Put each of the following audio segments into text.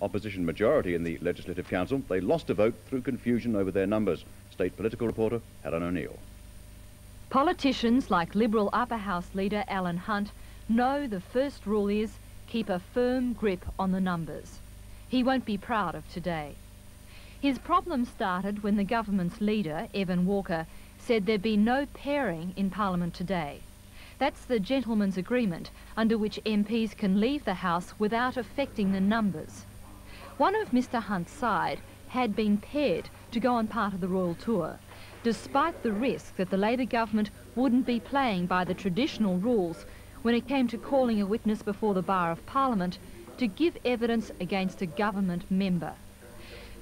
Opposition majority in the Legislative Council, they lost a vote through confusion over their numbers. State political reporter Helen O'Neill. Politicians like Liberal Upper House leader Alan Hunt know the first rule is keep a firm grip on the numbers. He won't be proud of today. His problem started when the government's leader, Evan Walker, said there'd be no pairing in Parliament today. That's the gentleman's agreement under which MPs can leave the House without affecting the numbers. One of Mr Hunt's side had been paired to go on part of the royal tour, despite the risk that the Labor government wouldn't be playing by the traditional rules when it came to calling a witness before the Bar of Parliament to give evidence against a government member.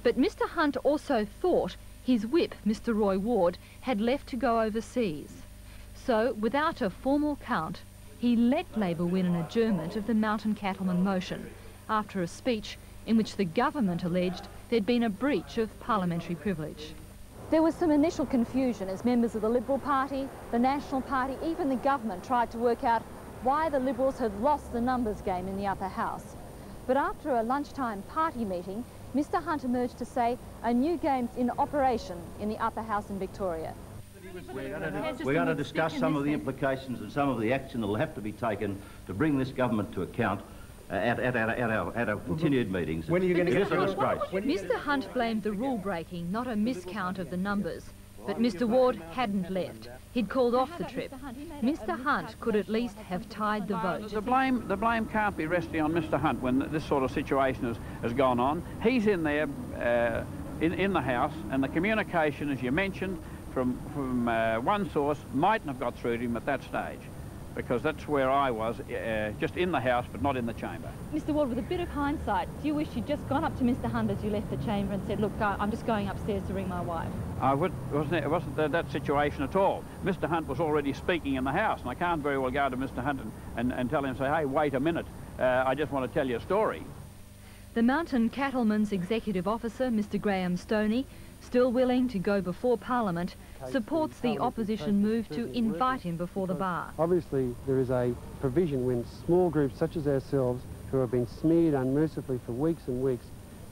But Mr Hunt also thought his whip, Mr Roy Ward, had left to go overseas. So, without a formal count, he let Labor win an adjournment of the Mountain Cattleman motion after a speech in which the government alleged there'd been a breach of parliamentary privilege. There was some initial confusion as members of the Liberal Party, the National Party, even the government tried to work out why the Liberals had lost the numbers game in the upper house. But after a lunchtime party meeting, Mr Hunt emerged to say a new game's in operation in the upper house in Victoria. We're going to discuss some of the implications and some of the action that will have to be taken to bring this government to account at our continued meetings. When are you going to get a disgrace? Mr Hunt blamed the rule breaking, not a miscount of the numbers. But Mr Ward hadn't left. He'd called off the trip. Mr Hunt could at least have tied the vote. The blame can't be resting on Mr Hunt when this sort of situation has gone on. He's in there in the House, and the communication, as you mentioned, from one source mightn't have got through to him at that stage, because that's where I was, just in the House but not in the chamber. Mr Ward, with a bit of hindsight, do you wish you'd just gone up to Mr Hunt as you left the chamber and said, look, I'm just going upstairs to ring my wife? It wasn't that situation at all. Mr Hunt was already speaking in the House, and I can't very well go to Mr Hunt and tell him, say, hey, wait a minute, I just want to tell you a story. The Mountain Cattlemen's executive officer, Mr Graham Stoney, still willing to go before Parliament, supports the opposition move to invite him before the bar. Obviously, there is a provision when small groups such as ourselves, who have been smeared unmercifully for weeks and weeks,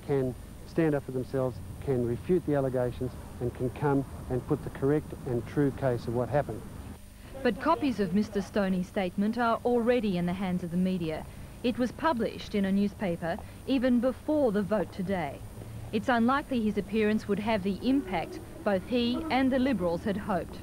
can stand up for themselves, can refute the allegations, and can come and put the correct and true case of what happened. But copies of Mr Stoney's statement are already in the hands of the media. It was published in a newspaper even before the vote today. It's unlikely his appearance would have the impact both he and the Liberals had hoped.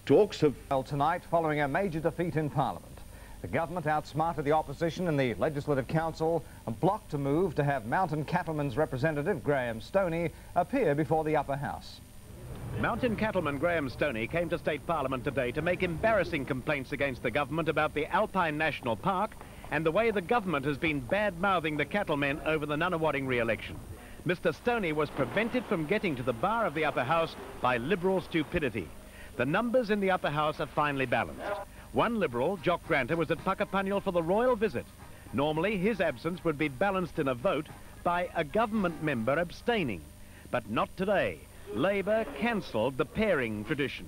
Talks have held tonight following a major defeat in Parliament. The government outsmarted the opposition in the Legislative Council and blocked a move to have Mountain Cattlemen's representative Graham Stoney appear before the upper house. Mountain Cattleman Graham Stoney came to State Parliament today to make embarrassing complaints against the government about the Alpine National Park and the way the government has been bad-mouthing the cattlemen over the Nunawading re-election. Mr Stoney was prevented from getting to the bar of the upper house by Liberal stupidity. The numbers in the upper house are finely balanced. One Liberal, Jock Granter, was at Puckapunyal for the royal visit. Normally, his absence would be balanced in a vote by a government member abstaining. But not today. Labor cancelled the pairing tradition.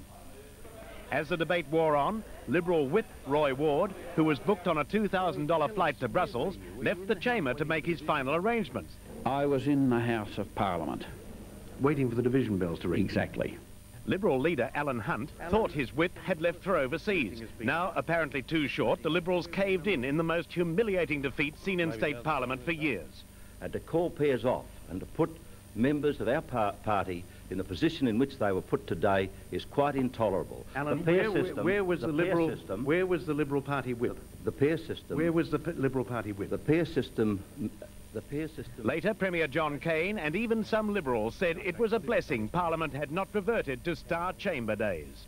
As the debate wore on, Liberal whip Roy Ward, who was booked on a $2,000 flight to Brussels, left the chamber to make his final arrangements. I was in the House of Parliament. Waiting for the division bells to ring. Exactly. Liberal leader Alan Hunt thought his whip had left for overseas. Now, apparently too short, the Liberals caved in the most humiliating defeat seen in State Parliament for years. And to call pairs off and to put members of our party in the position in which they were put today is quite intolerable. Alan, where was the Liberal Party whip? The pair system. Where was the Liberal Party whip? The pair system. Later, Premier John Cain and even some Liberals said it was a blessing Parliament had not reverted to Star Chamber days.